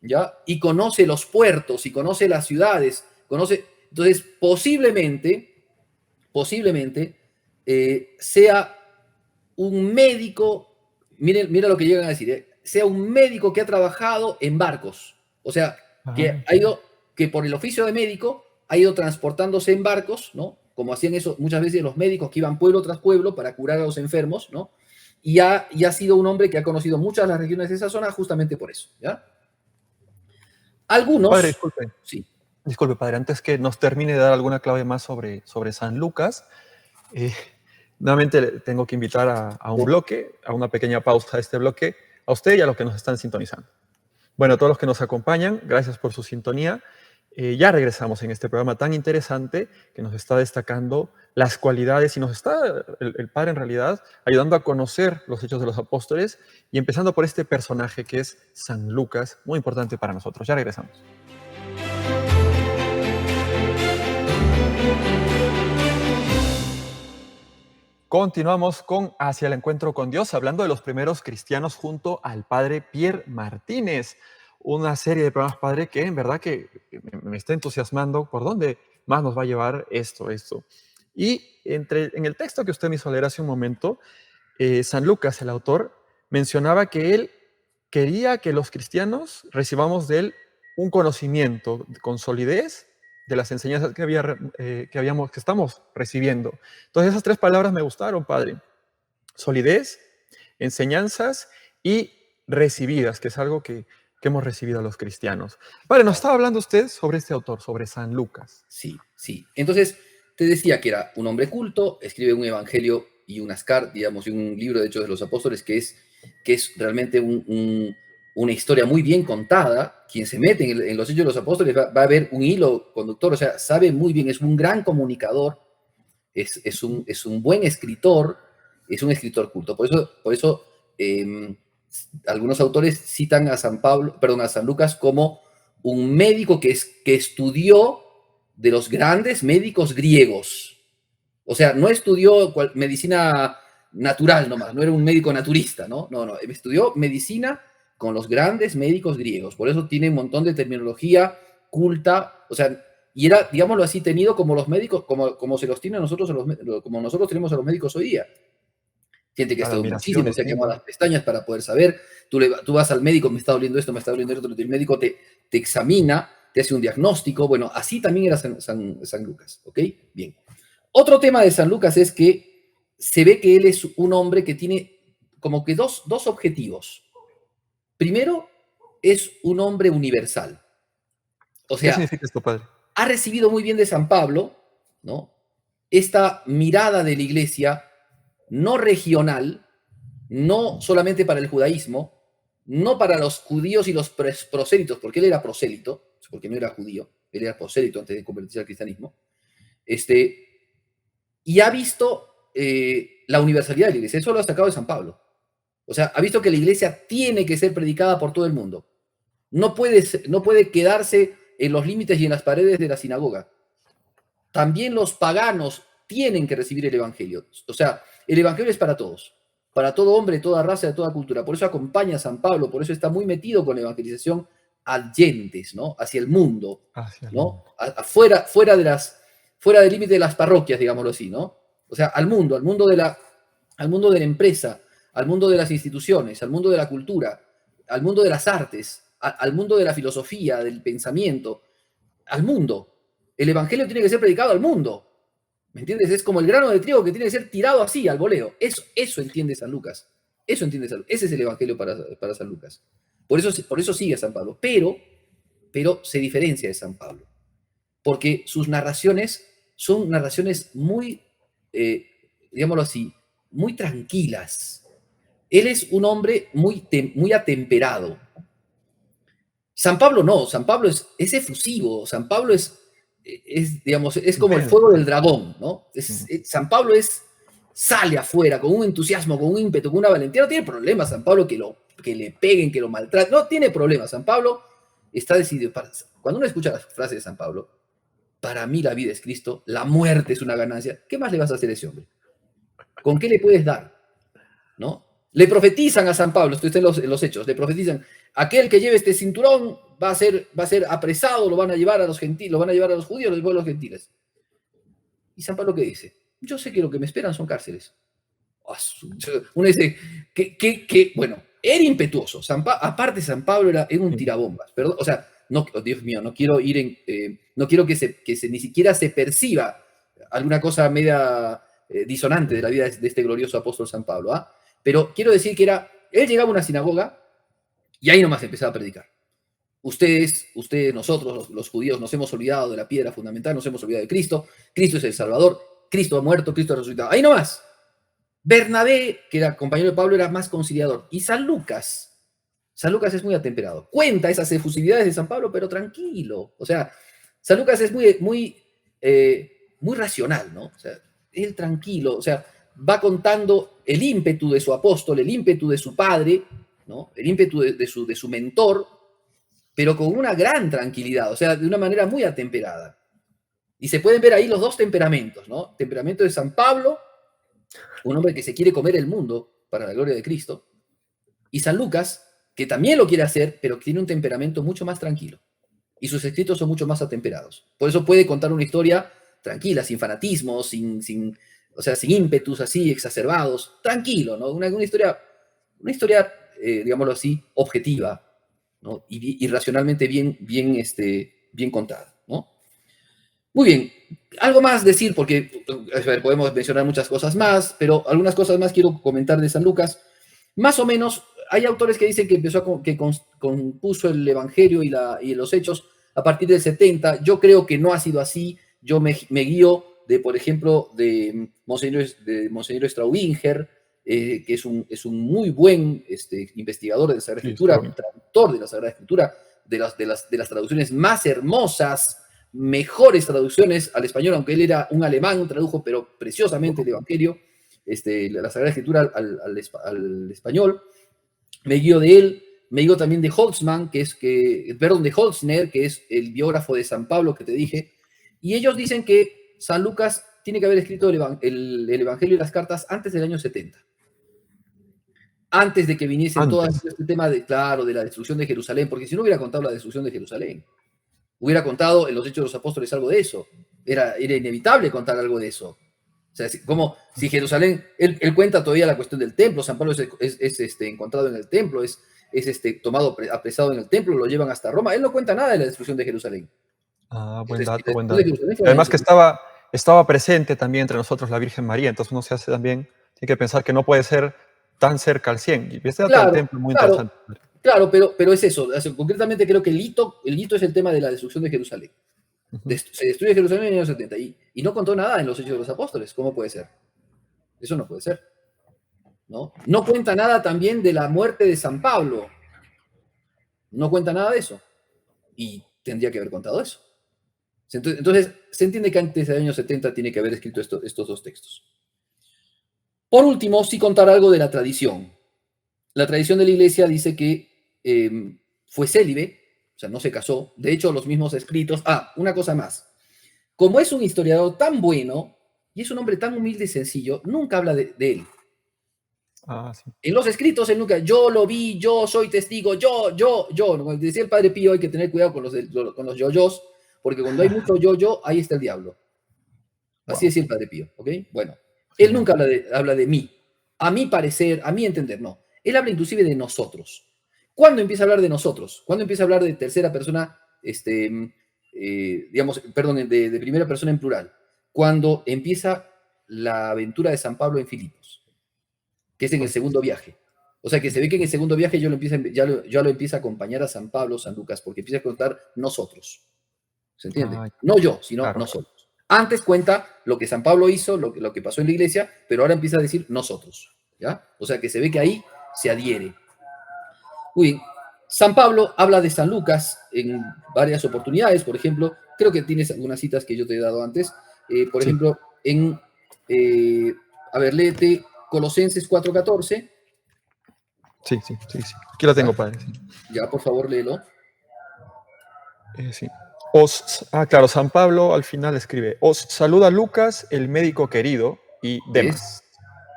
¿ya? Y conoce los puertos, y conoce las ciudades, entonces posiblemente sea un médico, mira lo que llegan a decir, sea un médico que ha trabajado en barcos, o sea, que por el oficio de médico ha ido transportándose en barcos, ¿no? Como hacían eso muchas veces los médicos que iban pueblo tras pueblo para curar a los enfermos, ¿no? Y ha sido un hombre que ha conocido muchas de las regiones de esa zona justamente por eso, ¿ya? Algunos... Padre, disculpe. Sí. Disculpe, padre, antes que nos termine de dar alguna clave más sobre San Lucas, nuevamente tengo que invitar a un bloque, a una pequeña pausa de este bloque, a usted y a los que nos están sintonizando. Bueno, a todos los que nos acompañan, gracias por su sintonía. Ya regresamos en este programa tan interesante que nos está destacando las cualidades y nos está, el Padre en realidad, ayudando a conocer los hechos de los apóstoles y empezando por este personaje que es San Lucas, muy importante para nosotros. Ya regresamos. Continuamos con Hacia el Encuentro con Dios, hablando de los primeros cristianos junto al Padre Pierre Martínez. Una serie de programas, Padre, que en verdad que me está entusiasmando por dónde más nos va a llevar esto. Y en el texto que usted me hizo leer hace un momento, San Lucas, el autor, mencionaba que él quería que los cristianos recibamos de él un conocimiento con solidez de las enseñanzas que estamos recibiendo. Entonces esas tres palabras me gustaron, Padre. Solidez, enseñanzas y recibidas, que es algo que hemos recibido a los cristianos. Padre, nos estaba hablando usted sobre este autor, sobre San Lucas. Sí. Entonces, te decía que era un hombre culto, escribe un evangelio y unas cartas, digamos, y un libro de Hechos de los Apóstoles que es realmente una historia muy bien contada. Quien se mete en los Hechos de los Apóstoles va a ver un hilo conductor, o sea, sabe muy bien, es un gran comunicador, es un buen escritor, es un escritor culto. Por eso algunos autores citan a San Lucas como un médico que estudió de los grandes médicos griegos. O sea, no estudió medicina natural nomás, no era un médico naturista, ¿no? No, estudió medicina con los grandes médicos griegos. Por eso tiene un montón de terminología culta, o sea, y era, digámoslo así, tenido como los médicos, como se los tiene a nosotros, como nosotros tenemos a los médicos hoy día. Gente que ha estudiado muchísimo, se ha quemado las pestañas para poder saber. Tú vas al médico, me está doliendo esto, me está doliendo esto, el médico te examina, te hace un diagnóstico. Bueno, así también era San Lucas, ¿ok? Bien. Otro tema de San Lucas es que se ve que él es un hombre que tiene como que dos objetivos. Primero, es un hombre universal. O sea, ¿qué significa esto, Padre? Ha recibido muy bien de San Pablo, ¿no? Esta mirada de la iglesia no regional, no solamente para el judaísmo, no para los judíos y los prosélitos, porque él era prosélito, porque no era judío, él era prosélito antes de convertirse al cristianismo, y ha visto la universalidad de la iglesia. Eso lo ha sacado de San Pablo. O sea, ha visto que la iglesia tiene que ser predicada por todo el mundo. No puede quedarse en los límites y en las paredes de la sinagoga. También los paganos tienen que recibir el evangelio. O sea, el evangelio es para todos, para todo hombre, toda raza, de toda cultura. Por eso acompaña a San Pablo, por eso está muy metido con la evangelización adyentes, ¿no? Hacia el mundo, ¿no? Fuera del límite de las parroquias, digámoslo así, ¿no? O sea, al mundo de la empresa, al mundo de las instituciones, al mundo de la cultura, al mundo de las artes, al mundo de la filosofía, del pensamiento, al mundo. El evangelio tiene que ser predicado al mundo. ¿Me entiendes? Es como el grano de trigo que tiene que ser tirado así, al voleo. Eso entiende San Lucas. Eso entiende San Lucas. Ese es el evangelio para San Lucas. Por eso sigue a San Pablo. Pero se diferencia de San Pablo. Porque sus narraciones son narraciones muy, digámoslo así, muy tranquilas. Él es un hombre muy atemperado. San Pablo no, San Pablo es efusivo, San Pablo digamos, es como el fuego del dragón, ¿no? San Pablo sale afuera con un entusiasmo, con un ímpetu, con una valentía. No tiene problema San Pablo que le peguen, que lo maltraten. No tiene problema. San Pablo está decidido. Cuando uno escucha las frases de San Pablo, para mí la vida es Cristo, la muerte es una ganancia. ¿Qué más le vas a hacer a ese hombre? ¿Con qué le puedes dar? ¿No? Le profetizan a San Pablo, esto está en los hechos, le profetizan, aquel que lleve este cinturón va a ser apresado, lo van a llevar a los judíos, después a los gentiles. ¿Y San Pablo qué dice? Yo sé que lo que me esperan son cárceles. Uno dice, bueno, era impetuoso. Aparte, San Pablo era un tirabombas. Perdón, o sea, no, Dios mío, no quiero no quiero que ni siquiera se perciba alguna cosa media disonante de la vida de este glorioso apóstol San Pablo. ¿Ah? Pero quiero decir que él llegaba a una sinagoga y ahí nomás empezaba a predicar. Ustedes, nosotros, los judíos, nos hemos olvidado de la piedra fundamental, nos hemos olvidado de Cristo. Cristo es el Salvador, Cristo ha muerto, Cristo ha resucitado. Ahí nomás. Bernabé, que era compañero de Pablo, era más conciliador. Y San Lucas es muy atemperado. Cuenta esas efusividades de San Pablo, pero tranquilo. O sea, San Lucas es muy racional, ¿no? O sea, él tranquilo, o sea, va contando el ímpetu de su apóstol, el ímpetu de su padre, ¿no? El ímpetu de su mentor, pero con una gran tranquilidad, o sea, de una manera muy atemperada. Y se pueden ver ahí los dos temperamentos, ¿no? Temperamento de San Pablo, un hombre que se quiere comer el mundo para la gloria de Cristo, y San Lucas, que también lo quiere hacer, pero que tiene un temperamento mucho más tranquilo. Y sus escritos son mucho más atemperados. Por eso puede contar una historia tranquila, sin fanatismo, sin ímpetus así exacerbados, tranquilo, ¿no? Una historia, digámoslo así, objetiva, ¿no? Y racionalmente bien contada, ¿no? Muy bien, algo más decir, porque podemos mencionar muchas cosas más, pero algunas cosas más quiero comentar de San Lucas. Más o menos, hay autores que dicen que compuso el Evangelio y los Hechos a partir del 70. Yo creo que no ha sido así. Yo me guío por ejemplo, de Monseñor Straubinger, que es un muy buen investigador de la Sagrada Escritura, traductor de la Sagrada Escritura, de las traducciones más hermosas, mejores traducciones al español, aunque él era un alemán, tradujo pero preciosamente el Evangelio, la Sagrada Escritura al español. Me guío de él, me guío también de Holtzmann, de Holzner, que es el biógrafo de San Pablo que te dije, y ellos dicen que San Lucas tiene que haber escrito el Evangelio y las cartas antes del año 70. Antes de que viniese todo este tema de la destrucción de Jerusalén, porque si no hubiera contado la destrucción de Jerusalén, hubiera contado en los Hechos de los Apóstoles algo de eso. Era inevitable contar algo de eso. O sea, como si Jerusalén, él cuenta todavía la cuestión del templo, San Pablo es encontrado en el templo, es tomado apresado en el templo, lo llevan hasta Roma. Él no cuenta nada de la destrucción de Jerusalén. Buen dato, buen dato. Además que estaba presente también entre nosotros la Virgen María, entonces uno se hace también, tiene que pensar que no puede ser tan cerca al 100. Y este dato del templo es muy interesante. Claro, pero es eso. Concretamente creo que el hito es el tema de la destrucción de Jerusalén. Se destruye Jerusalén en el año 70 y no contó nada en los Hechos de los Apóstoles. ¿Cómo puede ser? Eso no puede ser. ¿No? No cuenta nada también de la muerte de San Pablo. No cuenta nada de eso. Y tendría que haber contado eso. Entonces, se entiende que antes del año 70 tiene que haber escrito estos dos textos. Por último, sí contar algo de la tradición. La tradición de la Iglesia dice que fue célibe, o sea, no se casó. De hecho, los mismos escritos... una cosa más. Como es un historiador tan bueno y es un hombre tan humilde y sencillo, nunca habla de él. Sí. En los escritos, él nunca, yo lo vi, yo soy testigo, yo. Como decía el Padre Pío, hay que tener cuidado con los yo-yos, porque cuando hay mucho yo, ahí está el diablo. Así decía el Padre Pío, ¿ok? Bueno, él nunca habla de mí. A mi parecer, a mi entender, no. Él habla inclusive de nosotros. ¿Cuándo empieza a hablar de nosotros? ¿Cuándo empieza a hablar de tercera persona, digamos, perdón, de primera persona en plural? Cuando empieza la aventura de San Pablo en Filipos, que es en el segundo viaje. O sea que se ve que en el segundo viaje ya lo empieza a acompañar a San Pablo, San Lucas, porque empieza a contar nosotros. ¿Se entiende? Ah, No yo, sino claro. nosotros. Antes cuenta lo que San Pablo hizo, lo que pasó en la iglesia, pero ahora empieza a decir nosotros. ¿Ya? O sea que se ve que ahí se adhiere. Muy bien. San Pablo habla de San Lucas en varias oportunidades, por ejemplo, creo que tienes algunas citas que yo te he dado antes, por Sí, ejemplo, eh, a ver, léete Colosenses 4:14, sí, sí, sí, sí. Aquí la tengo, ¿ya? padre. Sí. Ya, por favor, léelo. Sí. Claro, San Pablo al final escribe, os saluda Lucas, el médico querido, y ¿Ves? demás.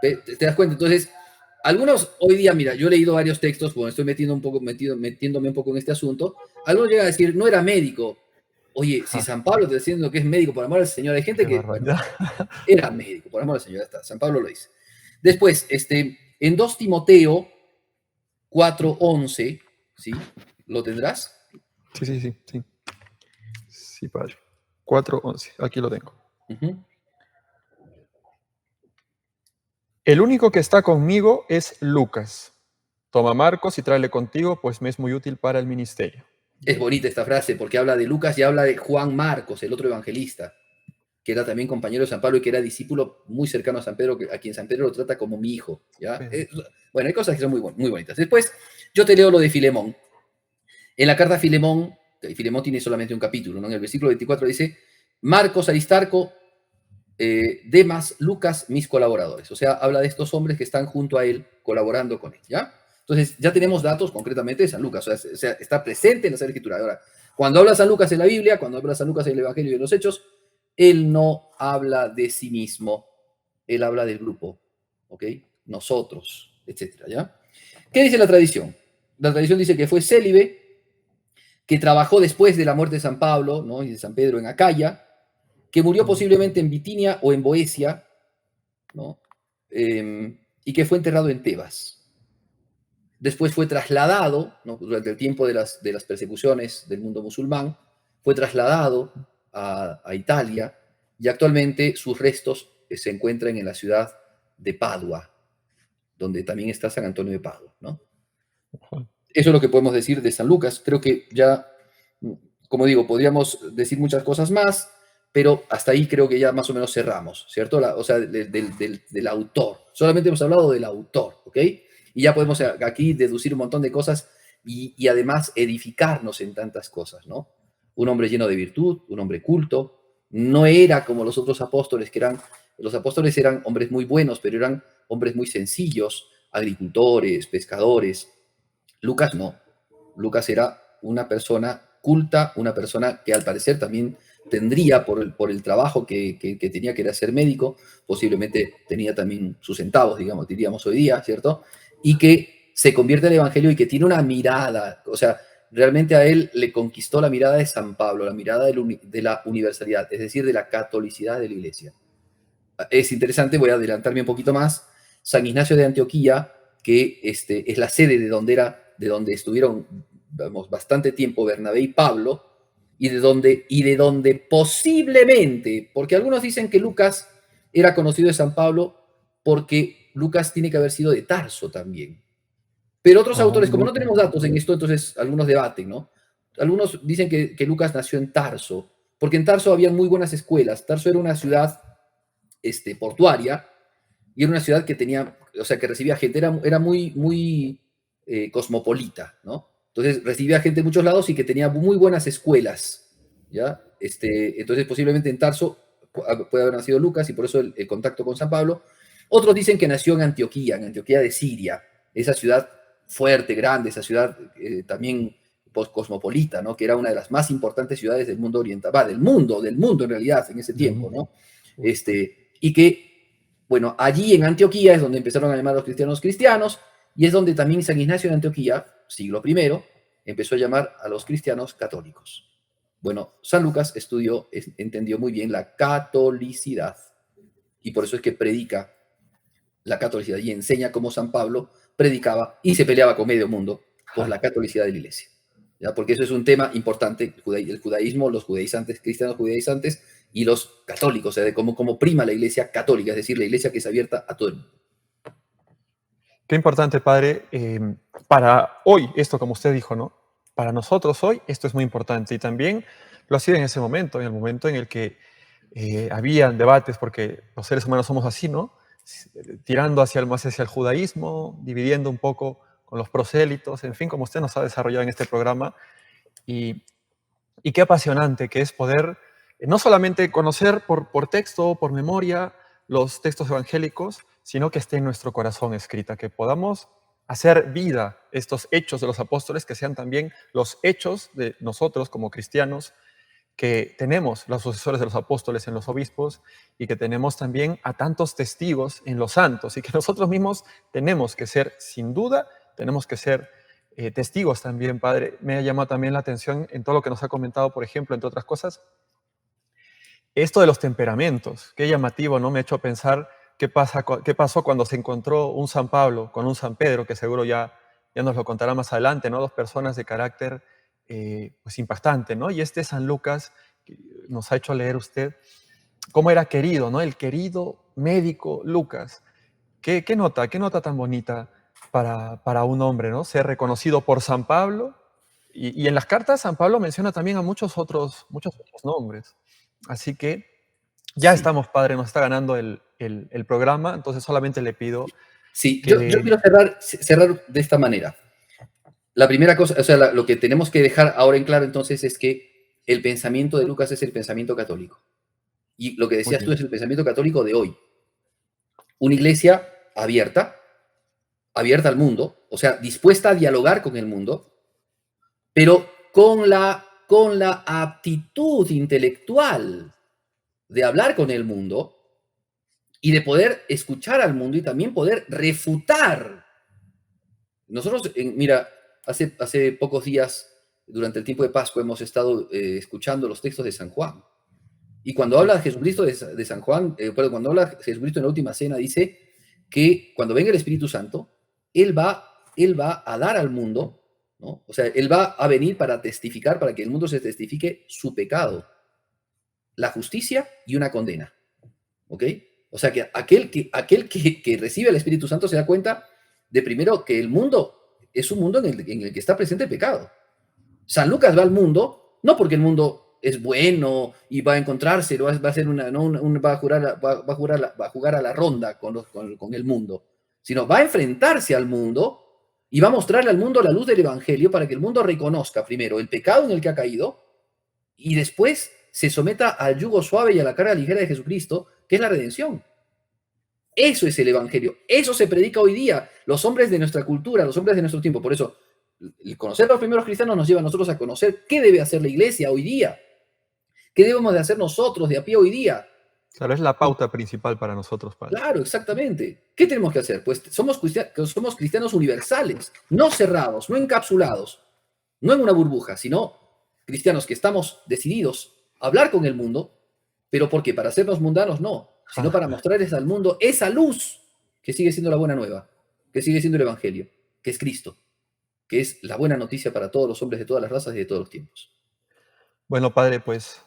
¿Te das cuenta? Entonces, algunos hoy día, mira, yo he leído varios textos, cuando estoy metiéndome un poco en este asunto, algunos llegan a decir, no era médico. Oye, si Ja, San Pablo te está diciendo que es médico por amor al Señor, hay gente qué que, bueno, barbaridad. era médico, por amor al Señor, ya está, San Pablo lo dice. Después, en 2 Timoteo 4:11, ¿sí? ¿Lo tendrás? Sí, sí, sí, sí. Sí, padre. 4:11. Aquí lo tengo. Ujú. El único que está conmigo es Lucas. Toma Marcos y tráele contigo, pues me es muy útil para el ministerio. Es bonita esta frase porque habla de Lucas y habla de Juan Marcos, el otro evangelista, que era también compañero de San Pablo y que era discípulo muy cercano a San Pedro, a quien San Pedro lo trata como mi hijo. ¿Ya? Pedro. Bueno, hay cosas que son muy bonitas. Después, yo te leo lo de Filemón. En la carta a Filemón, Filemón tiene solamente un capítulo, ¿no? En el versículo 24 dice, Marcos, Aristarco, Demas, Lucas, mis colaboradores. O sea, habla de estos hombres que están junto a él, colaborando con él, ¿ya? Entonces, ya tenemos datos concretamente de San Lucas, o sea, está presente en la Sagrada Escritura. Ahora, cuando habla San Lucas en la Biblia, cuando habla San Lucas en el Evangelio y en los Hechos, él no habla de sí mismo, él habla del grupo, ¿ok? Nosotros, etcétera, ¿ya? ¿Qué dice la tradición? La tradición dice que fue célibe, que trabajó después de la muerte de San Pablo, ¿no? Y de San Pedro en Acaya, que murió posiblemente en Bitinia o en Boecia, ¿no? Y que fue enterrado en Tebas. Después fue trasladado, ¿no? Durante el tiempo de las persecuciones del mundo musulmán, fue trasladado a Italia y actualmente sus restos se encuentran en la ciudad de Padua, donde también está San Antonio de Padua, ¿no? Eso es lo que podemos decir de San Lucas. Creo que ya, como digo, podríamos decir muchas cosas más, pero hasta ahí creo que ya más o menos cerramos, ¿cierto? O sea, del autor. Solamente hemos hablado del autor, ¿ok? Y ya podemos aquí deducir un montón de cosas y además edificarnos en tantas cosas, ¿no? Un hombre lleno de virtud, un hombre culto, no era como los otros apóstoles, los apóstoles eran hombres muy buenos, pero eran hombres muy sencillos, agricultores, pescadores. Lucas no. Lucas era una persona culta, una persona que al parecer también tendría, por el trabajo que tenía, que era ser médico, posiblemente tenía también sus centavos, digamos, diríamos hoy día, ¿cierto? Y que se convierte al Evangelio y que tiene una mirada, o sea, realmente a él le conquistó la mirada de San Pablo, la mirada de la universalidad, es decir, de la catolicidad de la iglesia. Es interesante, voy a adelantarme un poquito más, San Ignacio de Antioquía, que es la sede de donde estuvieron vamos, bastante tiempo Bernabé y Pablo, y de donde posiblemente, porque algunos dicen que Lucas era conocido de San Pablo porque Lucas tiene que haber sido de Tarso también. Pero otros Oh, autores, como no tenemos datos en esto, entonces algunos debaten, ¿no? Algunos dicen que Lucas nació en Tarso, porque en Tarso había muy buenas escuelas. Tarso era una ciudad portuaria, y era una ciudad que tenía, o sea, que recibía gente, era muy cosmopolita, ¿no? Entonces recibía gente de muchos lados y que tenía muy buenas escuelas, ¿ya? Entonces posiblemente en Tarso puede haber nacido Lucas y por eso el contacto con San Pablo. Otros dicen que nació en Antioquía de Siria, esa ciudad fuerte, grande, esa ciudad también cosmopolita, ¿no? Que era una de las más importantes ciudades del mundo oriental, del mundo en realidad en ese del tiempo, mundo. ¿no? Y que, bueno, allí en Antioquía es donde empezaron a llamar a los cristianos cristianos, y es donde también San Ignacio de Antioquía, siglo I, empezó a llamar a los cristianos católicos. Bueno, San Lucas entendió muy bien la catolicidad, y por eso es que predica la catolicidad y enseña cómo San Pablo predicaba y se peleaba con medio mundo por la catolicidad de la iglesia. ¿Ya? Porque eso es un tema importante, el judaísmo, los judaizantes, cristianos judaizantes y los católicos, o sea, de cómo prima la iglesia católica, es decir, la iglesia que es abierta a todo el mundo. Qué importante, padre, para hoy, esto como usted dijo, ¿no? Para nosotros hoy esto es muy importante y también lo ha sido en ese momento, en el momento en el que habían debates, porque los seres humanos somos así, ¿no? Tirando más hacia el judaísmo, dividiendo un poco con los prosélitos, en fin, como usted nos ha desarrollado en este programa. Y, y qué apasionante que es poder no solamente conocer por texto, por memoria, los textos evangélicos, sino que esté en nuestro corazón escrita, que podamos hacer vida estos hechos de los apóstoles, que sean también los hechos de nosotros como cristianos, que tenemos los sucesores de los apóstoles en los obispos y que tenemos también a tantos testigos en los santos y que nosotros mismos tenemos que ser, sin duda, tenemos que ser testigos también, Padre. Me ha llamado también la atención en todo lo que nos ha comentado, por ejemplo, entre otras cosas, esto de los temperamentos. Qué llamativo, ¿no? Me ha hecho pensar qué pasó cuando se encontró un San Pablo con un San Pedro, que seguro ya nos lo contará más adelante, ¿no? Dos personas de carácter pues impactante, ¿no? Y este San Lucas que nos ha hecho leer usted cómo era querido, ¿no? El querido médico Lucas. Qué nota tan bonita para un hombre, ¿no? Ser reconocido por San Pablo. Y en las cartas San Pablo menciona también a muchos otros nombres. Así que ya Sí, estamos, padre, nos está ganando el programa, entonces solamente le pido sí. Yo que... quiero cerrar de esta manera. La primera cosa, o sea, lo que tenemos que dejar ahora en claro entonces es que el pensamiento de Lucas es el pensamiento católico. Y lo que Muy decías tú bien. es el pensamiento católico de hoy. Una iglesia abierta, abierta al mundo, o sea, dispuesta a dialogar con el mundo, pero con la aptitud intelectual de hablar con el mundo y de poder escuchar al mundo y también poder refutar. Nosotros, mira, hace pocos días, durante el tiempo de Pascua, hemos estado escuchando los textos de San Juan. Y cuando habla de Jesucristo de San Juan, cuando habla de Jesucristo en la última cena, dice que cuando venga el Espíritu Santo, Él va a dar al mundo, ¿no? O sea, Él va a venir para testificar, para que el mundo se testifique su pecado, la justicia y una condena. ¿Ok? O sea, que aquel que recibe el Espíritu Santo se da cuenta de primero que el mundo es un mundo en el que está presente el pecado. San Lucas va al mundo, no porque el mundo es bueno y va a encontrarse, va a ser va a jugar a la ronda con el mundo, sino va a enfrentarse al mundo y va a mostrarle al mundo la luz del Evangelio para que el mundo reconozca primero el pecado en el que ha caído y después se someta al yugo suave y a la carga ligera de Jesucristo, que es la redención. Eso es el Evangelio. Eso se predica hoy día. Los hombres de nuestra cultura, los hombres de nuestro tiempo. Por eso, el conocer a los primeros cristianos nos lleva a nosotros a conocer qué debe hacer la iglesia hoy día. ¿Qué debemos de hacer nosotros de a pie hoy día? Claro, es la pauta principal para nosotros, padre. Claro, exactamente. ¿Qué tenemos que hacer? Pues somos cristianos universales, no cerrados, no encapsulados, no en una burbuja, sino cristianos que estamos decididos a hablar con el mundo, pero porque para hacernos mundanos no, sino para mostrarles al mundo esa luz que sigue siendo la buena nueva, que sigue siendo el Evangelio, que es Cristo, que es la buena noticia para todos los hombres de todas las razas y de todos los tiempos. Bueno, padre, pues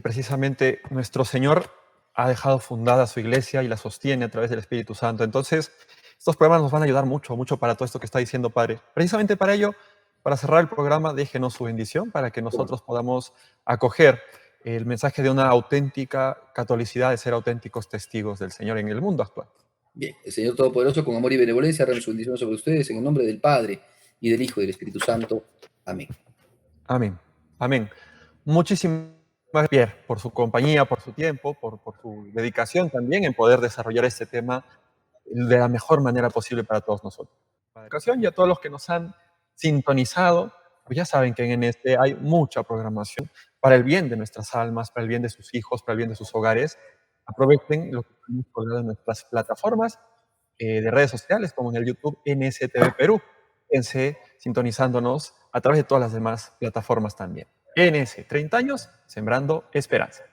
precisamente nuestro Señor ha dejado fundada su iglesia y la sostiene a través del Espíritu Santo. Entonces, estos programas nos van a ayudar mucho, mucho para todo esto que está diciendo, padre. Precisamente para ello, para cerrar el programa, déjenos su bendición para que ¿Cómo no? nosotros podamos acoger el mensaje de una auténtica catolicidad, de ser auténticos testigos del Señor en el mundo actual. Bien, el Señor Todopoderoso, con amor y benevolencia, derrame su bendición sobre ustedes en el nombre del Padre y del Hijo y del Espíritu Santo. Amén. Amén. Amén. Muchísimas gracias, Pierre, por su compañía, por su tiempo, por su dedicación también en poder desarrollar este tema de la mejor manera posible para todos nosotros. Para la ocasión y a todos los que nos han sintonizado, pues ya saben que en NST hay mucha programación para el bien de nuestras almas, para el bien de sus hijos, para el bien de sus hogares. Aprovechen lo que tenemos colgado en nuestras plataformas de redes sociales, como en el YouTube NSTV Perú. Quédense sintonizándonos a través de todas las demás plataformas también. NS, 30 años, sembrando esperanza.